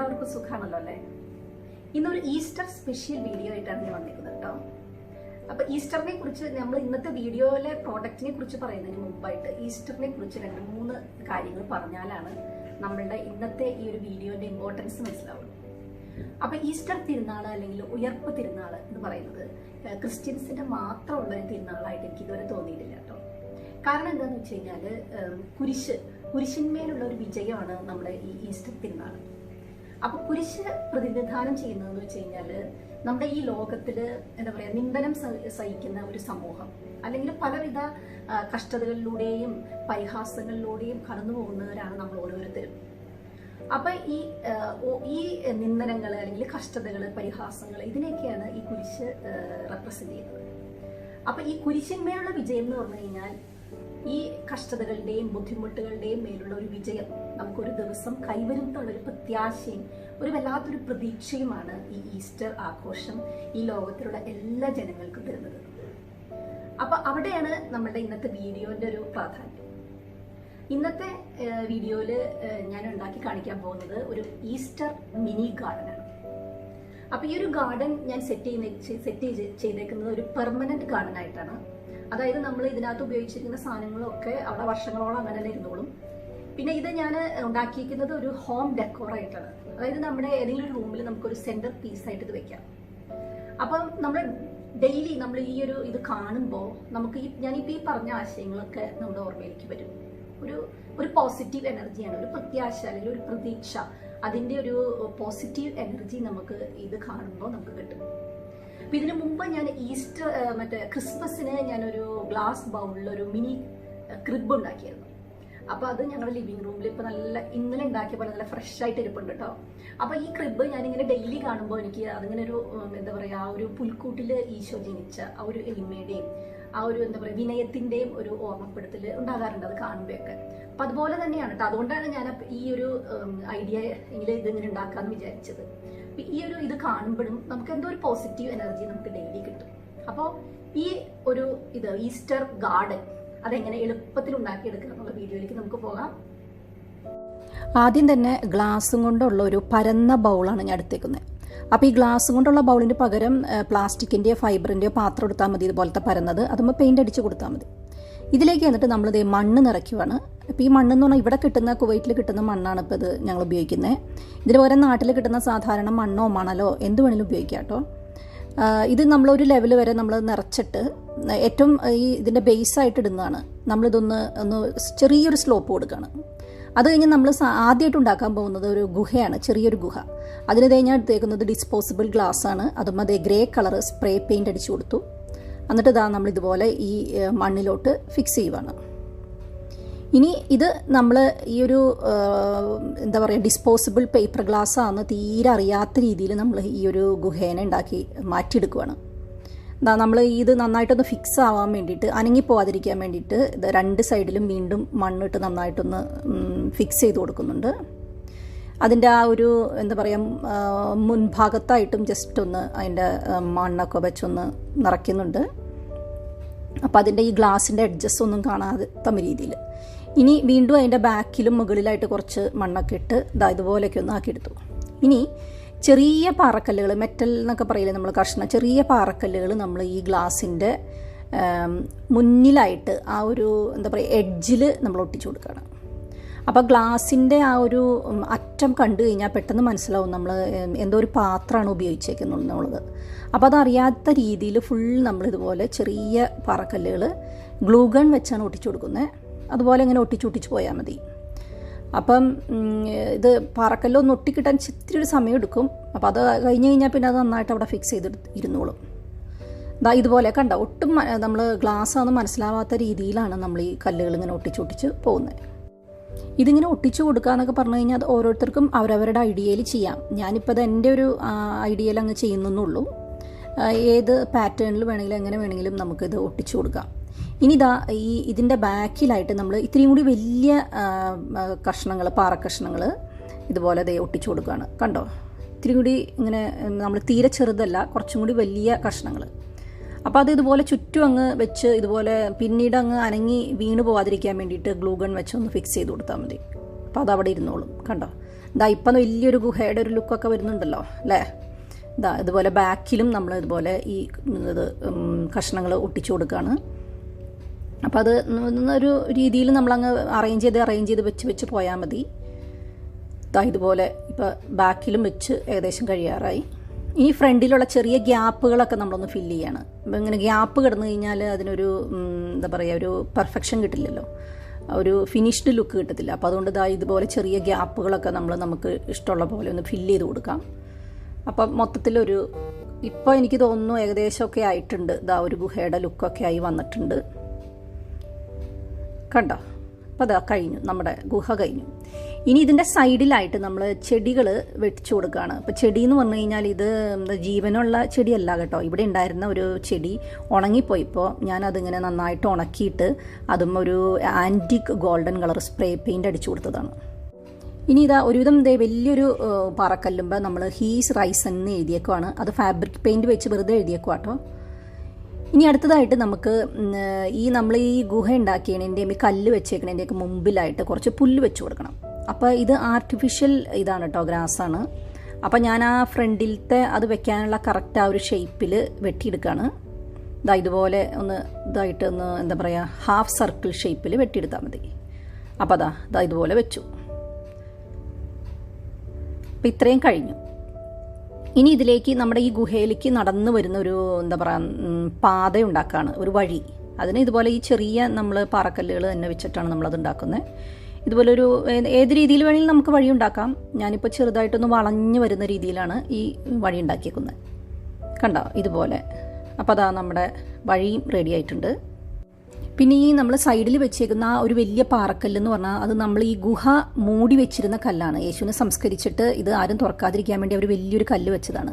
എല്ലാവർക്കും സുഖാണല്ലോ അല്ലേ? ഇന്നൊരു ഈസ്റ്റർ സ്പെഷ്യൽ വീഡിയോ ആയിട്ടാണ് ഞാൻ വന്നിരിക്കുന്നത് കേട്ടോ. അപ്പൊ ഈസ്റ്ററിനെ കുറിച്ച് നമ്മൾ ഇന്നത്തെ വീഡിയോയിലെ പ്രോഡക്റ്റിനെ കുറിച്ച് പറയുന്നതിന് മുമ്പായിട്ട് ഈസ്റ്ററിനെ കുറിച്ച് 2-3 കാര്യങ്ങൾ പറഞ്ഞാലാണ് നമ്മളുടെ ഇന്നത്തെ ഈ ഒരു വീഡിയോന്റെ ഇമ്പോർട്ടൻസ് മനസ്സിലാവുള്ളൂ. അപ്പൊ ഈസ്റ്റർ തിരുനാൾ അല്ലെങ്കിൽ ഉയർപ്പ് തിരുനാൾ എന്ന് പറയുന്നത് ക്രിസ്ത്യൻസിന്റെ മാത്രമുള്ള ഒരു തിരുനാളായിട്ട് എനിക്ക് ഇതുവരെ തോന്നിയിട്ടില്ല കേട്ടോ. കാരണം എന്താണെന്ന് വെച്ച് കഴിഞ്ഞാല് കുരിശിന്മേലുള്ള ഒരു വിജയമാണ് നമ്മുടെ ഈ ഈസ്റ്റർ തിരുനാൾ. അപ്പൊ കുരിശ് പ്രതിനിധാനം ചെയ്യുന്നതെന്ന് വെച്ച് കഴിഞ്ഞാല് നമ്മുടെ ഈ ലോകത്തില് എന്താ പറയാ നിന്ദനം സഹിക്കുന്ന ഒരു സമൂഹം, അല്ലെങ്കിൽ പലവിധ കഷ്ടതകളിലൂടെയും പരിഹാസങ്ങളിലൂടെയും കടന്നു പോകുന്നവരാണ് നമ്മൾ ഓരോരുത്തരും. അപ്പൊ ഈ നിന്ദനങ്ങള് അല്ലെങ്കിൽ കഷ്ടതകള് പരിഹാസങ്ങൾ ഇതിനെയൊക്കെയാണ് ഈ കുരിശ് റെപ്രസെന്റ് ചെയ്യുന്നത്. അപ്പൊ ഈ കുരിശിന്മേലുള്ള വിജയം എന്ന് പറഞ്ഞു കഴിഞ്ഞാൽ ഈ കഷ്ടതകളുടെയും ബുദ്ധിമുട്ടുകളുടെയും മേലുള്ള ഒരു വിജയം നമുക്കൊരു ദിവസം കൈവരും എന്നുള്ളൊരു പ്രത്യാശയും ഒരു വല്ലാത്തൊരു പ്രതീക്ഷയുമാണ് ഈ ഈസ്റ്റർ ആഘോഷം ഈ ലോകത്തിലുള്ള എല്ലാ ജനങ്ങൾക്കും തരുന്നത്. അപ്പൊ അവിടെയാണ് നമ്മളുടെ ഇന്നത്തെ വീഡിയോന്റെ ഒരു പ്രാധാന്യം. ഇന്നത്തെ വീഡിയോയില് ഞാൻ ഉണ്ടാക്കി കാണിക്കാൻ പോകുന്നത് ഒരു ഈസ്റ്റർ മിനി ഗാർഡൻ ആണ്. അപ്പൊ ഈ ഒരു ഗാർഡൻ ഞാൻ സെറ്റ് ചെയ്തേക്കുന്നത് ഒരു പെർമനന്റ് ഗാർഡൻ ആയിട്ടാണ്. അതായത് നമ്മൾ ഇതിനകത്ത് ഉപയോഗിച്ചിരിക്കുന്ന സാധനങ്ങളൊക്കെ അവിടെ വർഷങ്ങളോളം അങ്ങനെ തന്നെ ഇരുന്നോളും. പിന്നെ ഇത് ഞാൻ ഉണ്ടാക്കിയിരിക്കുന്നത് ഒരു ഹോം ഡെക്കോർ ആയിട്ടാണ്. അതായത് നമ്മുടെ ഏതെങ്കിലും ഒരു റൂമിൽ നമുക്കൊരു സെന്റർ പീസ് ആയിട്ട് ഇത് വെക്കാം. അപ്പം നമ്മൾ ഡെയിലി നമ്മൾ ഈ ഒരു ഇത് കാണുമ്പോൾ നമുക്ക് ഞാനിപ്പോൾ ഈ പറഞ്ഞ ആശയങ്ങളൊക്കെ നമ്മുടെ ഓർമ്മയിലേക്ക് വരും. ഒരു പോസിറ്റീവ് എനർജിയാണ്, ഒരു പ്രത്യാശ അല്ലെങ്കിൽ ഒരു പ്രതീക്ഷ, അതിൻ്റെ ഒരു പോസിറ്റീവ് എനർജി നമുക്ക് ഇത് കാണുമ്പോൾ നമുക്ക് കിട്ടും. അപ്പൊ ഇതിനു മുമ്പ് ഞാൻ ക്രിസ്മസിന് ഞാനൊരു ഗ്ലാസ് ബൗളിൽ ഒരു മിനി ക്രിബ് ഉണ്ടാക്കിയിരുന്നു. അപ്പൊ അത് ഞങ്ങളുടെ ലിവിംഗ് റൂമിൽ ഇപ്പൊ ഇന്നലെ ഉണ്ടാക്കിയ പോലെ നല്ല ഫ്രഷ് ആയിട്ട് ഇരിപ്പുണ്ട് കേട്ടോ. അപ്പൊ ഈ ക്രിബ് ഞാനിങ്ങനെ ഡെയിലി കാണുമ്പോൾ എനിക്ക് അതിങ്ങനെ ഒരു എന്താ പറയാ ആ ഒരു പുൽക്കൂട്ടില് ഈശോ ജനിച്ച ആ ഒരു എളിമയുടെയും ആ ഒരു എന്താ പറയുക വിനയത്തിന്റെയും ഒരു ഓർമ്മപ്പെടുത്തൽ ഉണ്ടാകാറുണ്ട് അത് കാണുമ്പോഴൊക്കെ. അപ്പൊ അതുപോലെ തന്നെയാണ് കേട്ടോ. അതുകൊണ്ടാണ് ഞാൻ ഈ ഒരു ഐഡിയ ഇതിങ്ങനെ ഉണ്ടാക്കാന്ന് വിചാരിച്ചത്. ഈ ഒരു ഇത് കാണുമ്പോഴും നമുക്ക് എന്തോ ഒരു പോസിറ്റീവ് എനർജി നമുക്ക് ഡെയിലി കിട്ടും. അപ്പോൾ ഈ ഒരു ഈസ്റ്റർ ഗാർഡൻ അതെങ്ങനെ എളുപ്പത്തിൽ ഉണ്ടാക്കിയെടുക്കുക എന്നുള്ള വീഡിയോയിലേക്ക് നമുക്ക് പോകാം. ആദ്യം തന്നെ ഗ്ലാസും കൊണ്ടുള്ള ഒരു പരന്ന ബൗളാണ് ഞാൻ എടുത്തേക്കുന്നത്. അപ്പോൾ ഈ ഗ്ലാസ് കൊണ്ടുള്ള ബൗളിന് പകരം പ്ലാസ്റ്റിക്കിൻ്റെയോ ഫൈബറിൻ്റെയോ പാത്രം എടുത്താൽ മതി, ഇതുപോലത്തെ പരന്നത്. അതുമ്പോൾ പെയിൻ്റ് അടിച്ച് കൊടുത്താൽ മതി. ഇതിലേക്ക് എന്നിട്ട് നമ്മളിത് മണ്ണ് നിറയ്ക്കുവാണ്. അപ്പോൾ ഈ മണ്ണെന്ന് പറഞ്ഞാൽ ഇവിടെ കിട്ടുന്ന കുവൈറ്റിൽ കിട്ടുന്ന മണ്ണാണ് ഇപ്പോൾ ഇത് ഞങ്ങൾ ഉപയോഗിക്കുന്നത്. ഇതിന് പകരം നാട്ടിൽ കിട്ടുന്ന സാധാരണ മണ്ണോ മണലോ എന്ത് വേണമെങ്കിലും ഉപയോഗിക്കാം കേട്ടോ. ഇത് നമ്മളൊരു ലെവൽ വരെ നമ്മൾ നിറച്ചിട്ട് ഏറ്റവും ഇതിൻ്റെ ബേസായിട്ട് ഇടുന്നതാണ്. നമ്മളിതൊന്ന് ചെറിയൊരു സ്ലോപ്പ് കൊടുക്കുകയാണ്. അത് കഴിഞ്ഞ് നമ്മൾ ആദ്യമായിട്ട് ഉണ്ടാക്കാൻ പോകുന്നത് ഒരു ഗുഹയാണ്, ചെറിയൊരു ഗുഹ. അതിന് കഴിഞ്ഞാൽ എടുത്തേക്കുന്നത് ഡിസ്പോസിബിൾ ഗ്ലാസ് ആണ്. അതും അതേ ഗ്രേ കളർ സ്പ്രേ പെയിൻ്റ് അടിച്ചു കൊടുത്തു. എന്നിട്ട് നമ്മൾ ഇതുപോലെ ഈ മണ്ണിലോട്ട് ഫിക്സ് ചെയ്യുവാണ്. ഇനി ഇത് നമ്മൾ ഈ ഒരു എന്താ പറയുക ഡിസ്പോസിബിൾ പേപ്പർ ഗ്ലാസ് ആണെന്ന് തീരെ അറിയാത്ത രീതിയിൽ നമ്മൾ ഈ ഒരു ഗുഹേനെ ഉണ്ടാക്കി മാറ്റിയെടുക്കുകയാണ്. നമ്മൾ ഇത് നന്നായിട്ടൊന്ന് ഫിക്സ് ആവാൻ വേണ്ടിയിട്ട്, അനങ്ങിപ്പോവാതിരിക്കാൻ വേണ്ടിയിട്ട് ഇത് 2 സൈഡിലും വീണ്ടും മണ്ണിട്ട് നന്നായിട്ടൊന്ന് ഫിക്സ് ചെയ്ത് കൊടുക്കുന്നുണ്ട്. അതിൻ്റെ ആ ഒരു എന്താ പറയുക മുൻഭാഗത്തായിട്ടും ജസ്റ്റ് ഒന്ന് അതിൻ്റെ മണ്ണൊക്കെ വെച്ചൊന്ന് നിറയ്ക്കുന്നുണ്ട്. അപ്പോൾ അതിൻ്റെ ഈ ഗ്ലാസിൻ്റെ എഡ്ജസ് ഒന്നും കാണാത്ത രീതിയിൽ. ഇനി വീണ്ടും അതിൻ്റെ ബാക്കിലും മുകളിലായിട്ട് കുറച്ച് മണ്ണൊക്കെ ഇട്ട് ഇതുപോലെയൊക്കെ ഒന്ന് ആക്കിയെടുത്തു. ഇനി ചെറിയ പാറക്കല്ലുകൾ, മെറ്റൽ എന്നൊക്കെ പറയില്ലേ നമ്മൾ കഷ്ണം, ചെറിയ പാറക്കല്ലുകൾ നമ്മൾ ഈ ഗ്ലാസിൻ്റെ മുന്നിലായിട്ട് ആ ഒരു എന്താ പറയുക എഡ്ജിൽ നമ്മൾ ഒട്ടിച്ചു കൊടുക്കുകയാണ്. അപ്പോൾ ഗ്ലാസിൻ്റെ ആ ഒരു അറ്റം കണ്ടു കഴിഞ്ഞാൽ പെട്ടെന്ന് മനസ്സിലാവും നമ്മൾ എന്തോ ഒരു പാത്രമാണ് ഉപയോഗിച്ചേക്കുന്നുള്ളത്. അപ്പോൾ അതറിയാത്ത രീതിയിൽ ഫുൾ നമ്മളിതുപോലെ ചെറിയ പാറക്കല്ലുകൾ ഗ്ലൂ ഗൺ വെച്ചാണ് ഒട്ടിച്ചു കൊടുക്കുന്നത്. അതുപോലെ ഇങ്ങനെ ഒട്ടിച്ചു പോയാൽ മതി. അപ്പം ഇത് പാറക്കല്ലൊന്ന് ഒട്ടിക്കിട്ടാൻ ഇത്തിരി ഒരു സമയം എടുക്കും. അപ്പോൾ അത് കഴിഞ്ഞ് കഴിഞ്ഞാൽ പിന്നെ അത് നന്നായിട്ട് അവിടെ ഫിക്സ് ചെയ്ത് ഇരുന്നോളും. ഇതുപോലെ കണ്ട ഒട്ടും നമ്മൾ ഗ്ലാസ്സാണെന്ന് മനസ്സിലാവാത്ത രീതിയിലാണ് നമ്മൾ ഈ കല്ലുകൾ ഇങ്ങനെ ഒട്ടിച്ച് പോകുന്നത്. ഇതിങ്ങനെ ഒട്ടിച്ചു കൊടുക്കുക എന്നൊക്കെ പറഞ്ഞു കഴിഞ്ഞാൽ അത് ഓരോരുത്തർക്കും അവരവരുടെ ഐഡിയയിൽ ചെയ്യാം. ഞാനിപ്പോൾ അത് എൻ്റെ ഒരു ഐഡിയയിൽ അങ്ങ് ചെയ്യുന്നുള്ളൂ. ഏത് പാറ്റേണിൽ വേണമെങ്കിലും എങ്ങനെ വേണമെങ്കിലും നമുക്കിത് ഒട്ടിച്ചു കൊടുക്കാം. ഇനി ഇതിൻ്റെ ബാക്കിലായിട്ട് നമ്മൾ ഇത്രയും കൂടി വലിയ കഷ്ണങ്ങൾ, പാറക്കഷ്ണങ്ങൾ ഇതുപോലെ ഒട്ടിച്ചു കൊടുക്കുകയാണ്. കണ്ടോ, ഇത്തിരി കൂടി ഇങ്ങനെ നമ്മൾ തീരെ ചെറുതല്ല, കുറച്ചും കൂടി വലിയ കഷ്ണങ്ങൾ. അപ്പോൾ അത് ഇതുപോലെ ചുറ്റും അങ്ങ് വെച്ച് ഇതുപോലെ പിന്നീട് അങ്ങ് അനങ്ങി വീണ് പോവാതിരിക്കാൻ വേണ്ടിയിട്ട് ഗ്ലൂ ഗൺ വെച്ച് ഒന്ന് ഫിക്സ് ചെയ്ത് കൊടുത്താൽ മതി. അപ്പോൾ അതവിടെ ഇരുന്നോളും. കണ്ടോ, ഇതാ ഇപ്പം വലിയൊരു ഗുഹയുടെ ഒരു ലുക്കൊക്കെ വരുന്നുണ്ടല്ലോ അല്ലേ. ഇതാ ഇതുപോലെ ബാക്കിലും നമ്മൾ ഇതുപോലെ ഈ ഇത് കഷ്ണങ്ങൾ ഒട്ടിച്ചു കൊടുക്കുകയാണ്. അപ്പോൾ അത് ഒരു രീതിയിൽ നമ്മളങ്ങ് അറേഞ്ച് ചെയ്ത് വെച്ച് പോയാൽ മതി. ഇതാ ഇതുപോലെ ഇപ്പോൾ ബാക്കിലും വെച്ച് ഏകദേശം കഴിയാറായി. ഈ ഫ്രണ്ടിലുള്ള ചെറിയ ഗ്യാപ്പുകളൊക്കെ നമ്മളൊന്ന് ഫില്ല് ചെയ്യാണ്. അപ്പോൾ ഇങ്ങനെ ഗ്യാപ്പ് കിടന്നു കഴിഞ്ഞാൽ അതിനൊരു എന്താ പറയുക, ഒരു പെർഫെക്ഷൻ കിട്ടില്ലല്ലോ, ഒരു ഫിനിഷ്ഡ് ലുക്ക് കിട്ടത്തില്ല. അപ്പോൾ അതുകൊണ്ട് ഇതാ ഇതുപോലെ ചെറിയ ഗ്യാപ്പുകളൊക്കെ നമുക്ക് ഇഷ്ടമുള്ള പോലെ ഒന്ന് ഫില്ല് ചെയ്ത് കൊടുക്കാം. അപ്പം മൊത്തത്തിലൊരു ഇപ്പോൾ എനിക്ക് തോന്നുന്നു ഏകദേശമൊക്കെ ആയിട്ടുണ്ട്. ഇതാ ഒരു ഗുഹയുടെ ലുക്കൊക്കെ ആയി വന്നിട്ടുണ്ട്. കണ്ടോ? അപ്പോൾ അതാ കഴിഞ്ഞു, നമ്മുടെ ഗുഹ കഴിഞ്ഞു. ഇനി ഇതിൻ്റെ സൈഡിലായിട്ട് നമ്മൾ ചെടികൾ വെച്ചു കൊടുക്കുകയാണ്. അപ്പോൾ ചെടി എന്ന് പറഞ്ഞു കഴിഞ്ഞാൽ ഇത് ജീവനുള്ള ചെടിയല്ല കേട്ടോ. ഇവിടെ ഉണ്ടായിരുന്ന ഒരു ചെടി ഉണങ്ങിപ്പോയിപ്പോൾ ഞാനതിങ്ങനെ നന്നായിട്ട് ഉണക്കിയിട്ട് അതും ഒരു antique golden colour spray paint അടിച്ചു കൊടുത്തതാണ്. ഇനി ഇതാ ഒരുവിധം വലിയൊരു പാറക്കല്ലുമ്പോൾ നമ്മൾ ഹീസ് റൈസൻ എന്ന് എഴുതിയേക്കുവാണ്. അത് ഫാബ്രിക് പെയിൻറ്റ് വെച്ച് വെറുതെ എഴുതിയേക്കുവാട്ടോ. ഇനി അടുത്തതായിട്ട് നമുക്ക് നമ്മൾ ഈ ഗുഹ ഉണ്ടാക്കിയതിൻ്റെയും ഈ കല്ല് വെച്ചേക്കണതിൻ്റെയൊക്കെ മുമ്പിലായിട്ട് കുറച്ച് പുല്ല് വെച്ച് കൊടുക്കണം. അപ്പോൾ ഇത് ആർട്ടിഫിഷ്യൽ ഇതാണ് കേട്ടോ, ഗ്രാസാണ്. അപ്പോൾ ഞാൻ ആ ഫ്രണ്ടിലത്തെ അത് വെക്കാനുള്ള കറക്റ്റ് ആ ഒരു ഷേപ്പിൽ വെട്ടിയെടുക്കുകയാണ്. ഇതുപോലെ ഇതായിട്ട് എന്താ പറയുക, ഹാഫ് സർക്കിൾ ഷേപ്പിൽ വെട്ടിയെടുത്താൽ മതി. അപ്പോൾ ഇതുപോലെ വെച്ചു. അപ്പോൾ ഇത്രയും കഴിഞ്ഞു. ഇനി ഇതിലേക്ക് നമ്മുടെ ഈ ഗുഹയിലേക്ക് നടന്നു വരുന്ന ഒരു എന്താ പറയുക പാത ഉണ്ടാക്കുകയാണ്, ഒരു വഴി. അതിന് ഇതുപോലെ ഈ ചെറിയ നമ്മൾ പാറക്കല്ലുകൾ തന്നെ വെച്ചിട്ടാണ് നമ്മളത് ഉണ്ടാക്കുന്നത്. ഇതുപോലെ ഒരു ഏത് രീതിയിൽ വേണമെങ്കിലും നമുക്ക് വഴി ഉണ്ടാക്കാം. ഞാനിപ്പോൾ ചെറുതായിട്ടൊന്ന് വളഞ്ഞു വരുന്ന രീതിയിലാണ് ഈ വഴി ഉണ്ടാക്കിയേക്കുന്നത്. കണ്ടോ ഇതുപോലെ. അപ്പോൾ അതാ നമ്മുടെ വഴിയും റെഡി ആയിട്ടുണ്ട്. പിന്നെ ഈ നമ്മൾ സൈഡിൽ വെച്ചേക്കുന്ന ആ ഒരു വലിയ പാറക്കല്ലെന്ന് പറഞ്ഞാൽ അത് നമ്മൾ ഈ ഗുഹ മൂടി വെച്ചിരുന്ന കല്ലാണ്. യേശുവിനെ സംസ്കരിച്ചിട്ട് ഇത് ആരും തുറക്കാതിരിക്കാൻ വേണ്ടി അവർ വലിയൊരു കല്ല് വെച്ചതാണ്.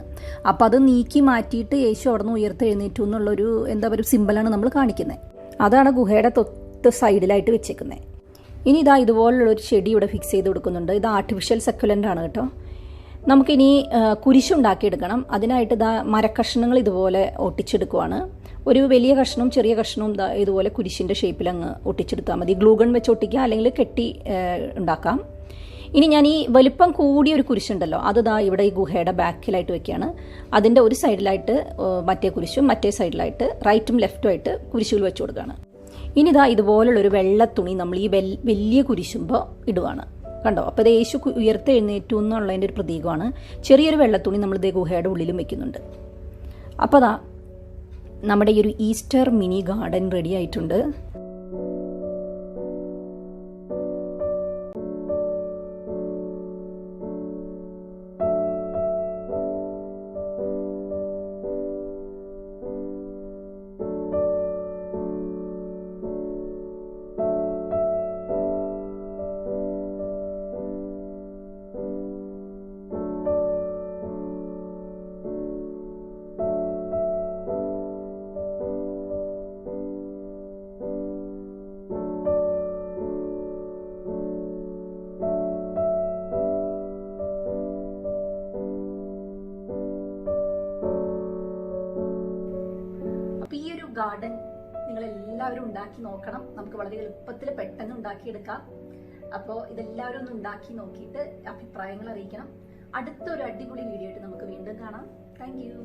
അപ്പോൾ അത് നീക്കി മാറ്റിയിട്ട് യേശു അവിടെ നിന്ന് ഉയർത്തെഴുന്നേറ്റു എന്നുള്ളൊരു എന്താ പറയുക സിമ്പിളാണ് നമ്മൾ കാണിക്കുന്നത്. അതാണ് ഗുഹയുടെ തൊട്ട് സൈഡിലായിട്ട് വെച്ചേക്കുന്നത്. ഇനി ഇതുപോലുള്ളൊരു ചെടി ഇവിടെ ഫിക്സ് ചെയ്ത് കൊടുക്കുന്നുണ്ട്. ഇത് ആർട്ടിഫിഷ്യൽ സക്കുലൻ്റ് ആണ് കേട്ടോ. നമുക്കിനി കുരിശുണ്ടാക്കിയെടുക്കണം. അതിനായിട്ട് മരക്കഷ്ണങ്ങൾ ഇതുപോലെ ഒട്ടിച്ചെടുക്കുവാണ്. ഒരു വലിയ കഷ്ണവും ചെറിയ കഷ്ണവും ഇതുപോലെ കുരിശിൻ്റെ ഷേപ്പിൽ അങ്ങ് ഒട്ടിച്ചെടുത്താൽ മതി. ഗ്ലൂഗൺ വെച്ച് ഒട്ടിക്കുക, അല്ലെങ്കിൽ കെട്ടി ഉണ്ടാക്കാം. ഇനി ഞാൻ ഈ വലിപ്പം കൂടിയ ഒരു കുരിശുണ്ടല്ലോ, അത് ഇവിടെ ഈ ഗുഹയുടെ ബാക്കിലായിട്ട് വെക്കുകയാണ്. അതിൻ്റെ ഒരു സൈഡിലായിട്ട് മറ്റേ കുരിശും മറ്റേ സൈഡിലായിട്ട് റൈറ്റും ലെഫ്റ്റും ആയിട്ട് കുരിശുകൾ വെച്ച് കൊടുക്കുകയാണ്. ഇനി ഇതുപോലുള്ളൊരു വെള്ള തുണി നമ്മൾ ഈ വലിയ കുരിശുമ്പോൾ ഇടുവാണ്. കണ്ടോ? അപ്പോൾ ഇത് യേശു ഉയർത്തെഴുന്നേറ്റു എന്നുള്ളതിൻ്റെ ഒരു പ്രതീകമാണ്. ചെറിയൊരു വെള്ളത്തുണി നമ്മൾ ഗുഹയുടെ ഉള്ളിലും വെക്കുന്നുണ്ട്. അപ്പോൾ നമ്മുടെ ഈ ഒരു ഈസ്റ്റർ മിനി ഗാർഡൻ റെഡി ആയിട്ടുണ്ട്. ഗാർഡൻ നിങ്ങൾ എല്ലാവരും ഉണ്ടാക്കി നോക്കണം. നമുക്ക് വളരെ എളുപ്പത്തിൽ പെട്ടെന്ന് ഉണ്ടാക്കിയെടുക്കാം. അപ്പോൾ ഇതെല്ലാവരും ഒന്ന് ഉണ്ടാക്കി നോക്കിയിട്ട് അഭിപ്രായങ്ങൾ അറിയിക്കണം. അടുത്തൊരു അടിപൊളി വീഡിയോ ആയിട്ട് നമുക്ക് വീണ്ടും കാണാം. Thank you.